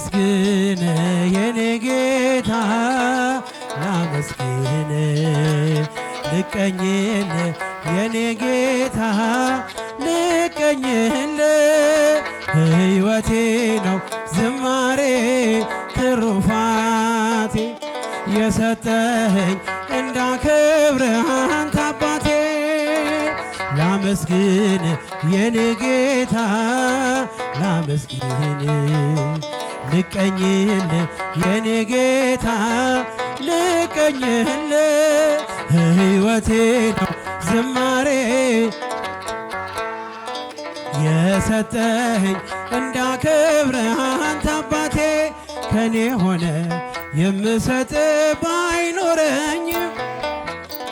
ላመስግን የኔ ጌታ ላመስግን ልቀኝል የኔ ጌታ ልቀኝል ሕይወቴ ነው ዝማሬ ትሩፋቴ የሰጠኸኝ እንዳከብርህ አንተ አባቴ ላመስግን የኔ ጌታ ላመስግን ልቀኝል የኔ ጌታ ልቀኝል ሕይወቴ ነው ዝማሬ የሰጠኸኝ እንዳከብርህ አንተ አባቴ ከኔ ሆነ የምሰጥ ባይኖረኝም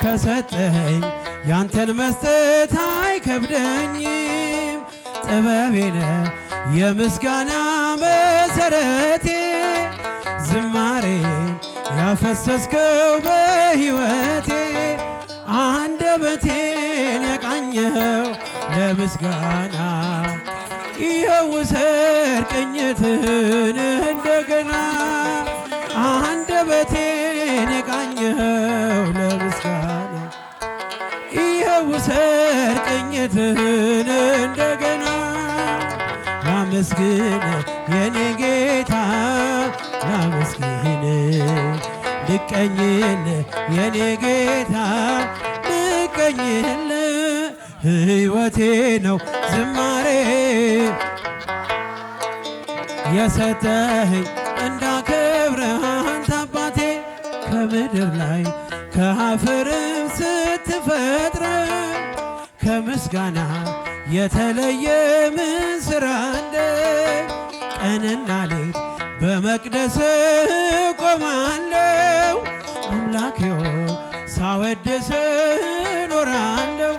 ከሰጠኸኝ ያንተን መስጠት አይከብደኝም። ጥበቤነ የምስጋና መሰረቴ ዝማሬን ያፈሰስከው በሕይወቴ አንደበቴን የቃኘኸው ለምስጋና ይኸው ውሰድ ቅኝትህን እንደገና አንደበቴን የቃኘኸው ለምስጋና ይኸው ውሰድ ቅኝትህን እንደገና ላመስግን የኔ ጌታ ላመስግን ልቀኝል የኔ ጌታ ልቀኝል ሕይወቴ ነው ዝማሬ የሰጠኸኝ እንዳከብርህ አንተ አባቴ ከምድር ላይ ከአፈርም ስትፈጥረኝ ከምስጋና የተለየ ምን ሥራ አለ? ቀንና ሌት በመቅደስህ ቆማለሁ አምላኬ ሆይ ሳወድስህ እኖራለሁ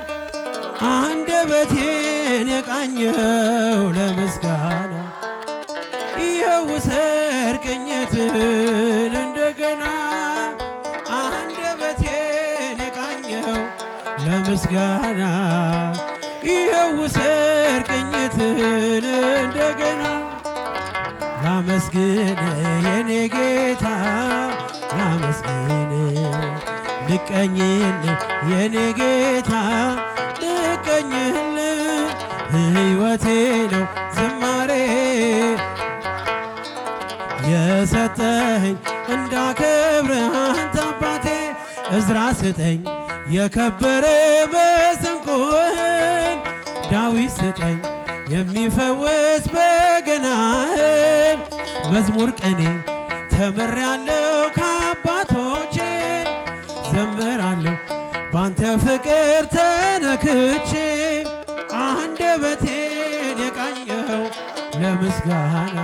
አንደበቴን የቃኘኸው ለምስጋና ይኸው ውሰድ ቅኝትህን እንደገና አንደበቴን የቃኘኸው ለምስጋና ይኸው ውሰድ ቅኝትህን እንደገና ላመስግን የኔ ጌታ ላመስግን ልቀኝል የኔ ጌታ ልቀኝል ሕይወቴ ነው ዝማሬ የሰጠኸኝ እንዳከብርህ አንተ አባቴ እዝራ ስጠኝ የከበረ መሰንቆህን ዳዊት ስጠኝ የሚፈውስ በገናህን መዝሙር ቅኔ ተምሬአለሁ ከአባቶቼ ዘምራለሁ ባንተ ፍቅር ተነክቼ አንደበቴን የቃኘኸው ለምስጋና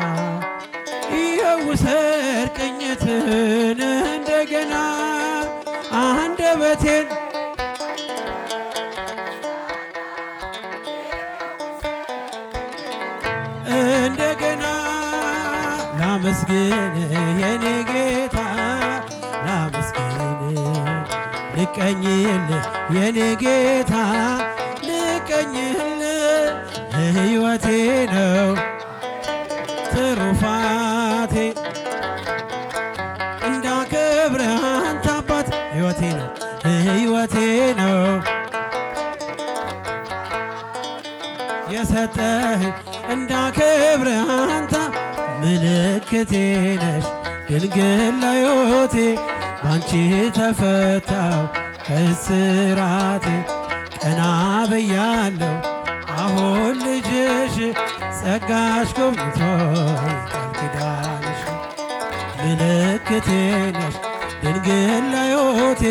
ይኸው ውሰድ ቅኝትህን እንደገና አንደበቴን እንደገና ላመስግን የኔ ጌታ ላመስግን ልቀኝል የኔ ጌታ ልቀኝል ሕይወቴ ነው ትሩፋቴ እንዳከብርህ አንተ አባት ሕይወቴ ነው ሕይወቴ ነው የሰጠኸኝ እንዳከብርህ አንተ ምልክቴ ነሽ ድንግል ለሕይወቴ ባንቺ ተፈታው ከእስራቴ ቀና ብያለሁ አሁን ልጅሽ ጸጋሽ ጎብኝቶኝ ቃል ኪዳንሽ ምልክቴ ነሽ ድንግል ለሕይወቴ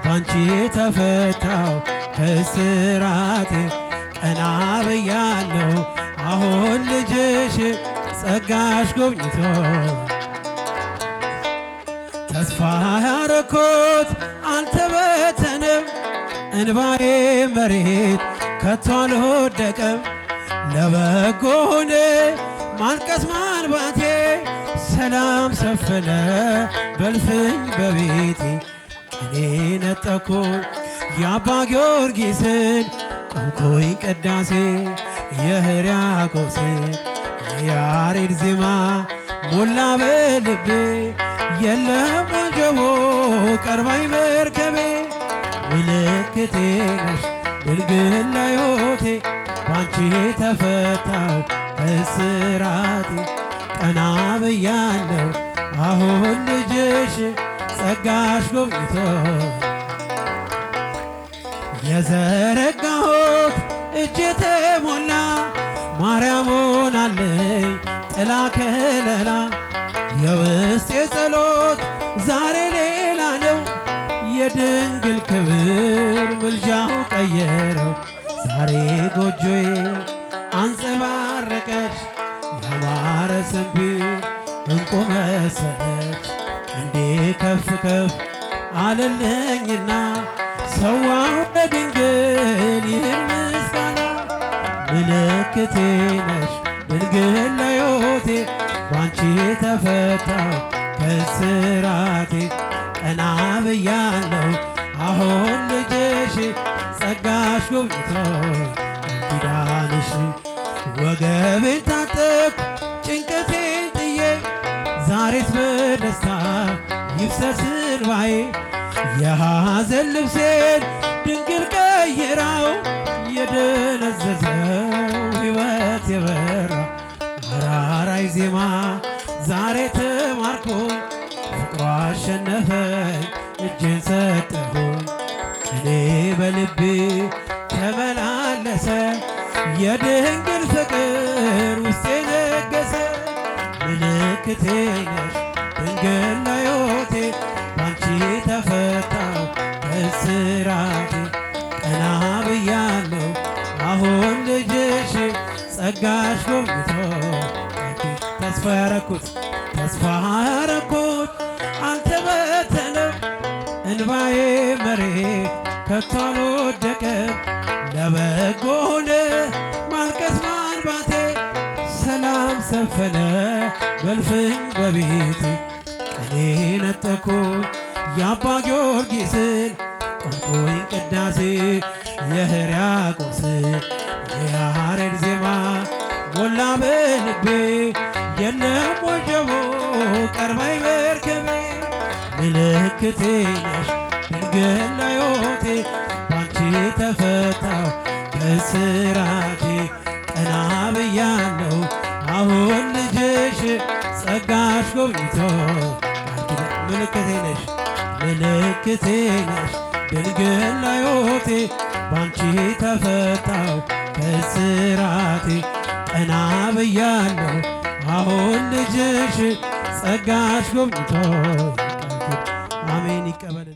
ባንቺ ተፈታው ከእስራቴ ቀና ብያለሁ አሁን ልጅሽ ጸጋሽ ጎብኝቶኝ ተስፋ ያረኩት አልተበተነም እንባዬ መሬት ከቶ አልወደቀም ለበጎ ሆነ ማልቀስ ማልባቴ ሰላም ሰፈነ በልፍኝ በቤቴ እኔ ነጠኩኝ የአባ ጊዮርጊስን ቆምኩኝ ቅዳሴ የሕርያቆስን የያሬድ ዜማ ሞላ በልቤ የለም ወጀቦ ቀርባይ መርከቤ ምልክቴ ነሽ ድንግል ለሕይወቴ ባንቺ ተፈታው እስራቴ ቀና ብያለሁ አሁን ልጅሽ ጸጋሽ ጎብኝቶ የዘረጋሁት እጄ ተሞላ ማርያም ሆናለኝ ጥላ ከለላ የውስጤ ጸሎት ዛሬ ሌላ ነው የድንግል ክብር ምልጃው ቀየረው ዛሬ ጎጆዬ አንጸባረቀች ያማረ ሰንፔር እንቁ መሰለች እንዴ ከፍ ከፍ አለልኝና ሰዋው ለድንግል ይህን ምስጋና ምልክቴ ነሽ ድንግል ለሕይወቴ ባንቺ ተፈታው ከስራቴ ቀና ብያለሁ አሁን ልጅሽ ጸጋሽ ጎብኝቶ ኪዳንሽ ወገቤን ታጠቅኩ ጭንቀቴን ጥዬ ዛሬስ በደስታ ይፍሰስ እንባዬ የሐዘን ልብሴን ድንግል ቀይራው የደነዘዘው ሕይወት የበራ አራራይ ዜማ ዛሬ ተማርኮኝ ፍቅሯ አሸነፈኝ እጄን ሰጠሁኝ ቅኔ በልቤ ተመላለሰ የድንግል ፍቅር ውስጤ ነገሰ ምልክቴ ነሽ ድንግል ለሕይወቴ ባንቺ ተፈታው እስራቴ ቀና ብያለሁ አሁን ልጅሽ ጸጋሽ ጎብኝቶ ተስፋ ያረኩት አልተበተነም እንባዬ መሬት ከቶ አልወደቀም ለበጎ ሆነ ማልቀስ ማንባቴ ሰላም ሰፈነ በልፍኝ በቤቴ ቀኔ ነጠኩኝ የአባ ጊዮርጊስን ቆንቆኝ ቅዳሴ የሕርያቆስን የያሬድ ዜማ ሞላ በልቤ የለም ወጀቦ ቀርባይ መርከቤ ምልክቴ ነሽ ድንግል ለሕይወቴ ባንቺ ተፈታው ከስራቴ ቀና ብያለሁ አሁን ልጅሽ ጸጋሽ ጎብኝቶ ምልክቴ ነሽ ድንግል ለሕይወቴ ባንቺ ተፈታው ከስራቴ ቀና ብያለሁ አሁን ልጅሽ ጸጋሽ ጎብኝቶ አሜን ይቀበልን።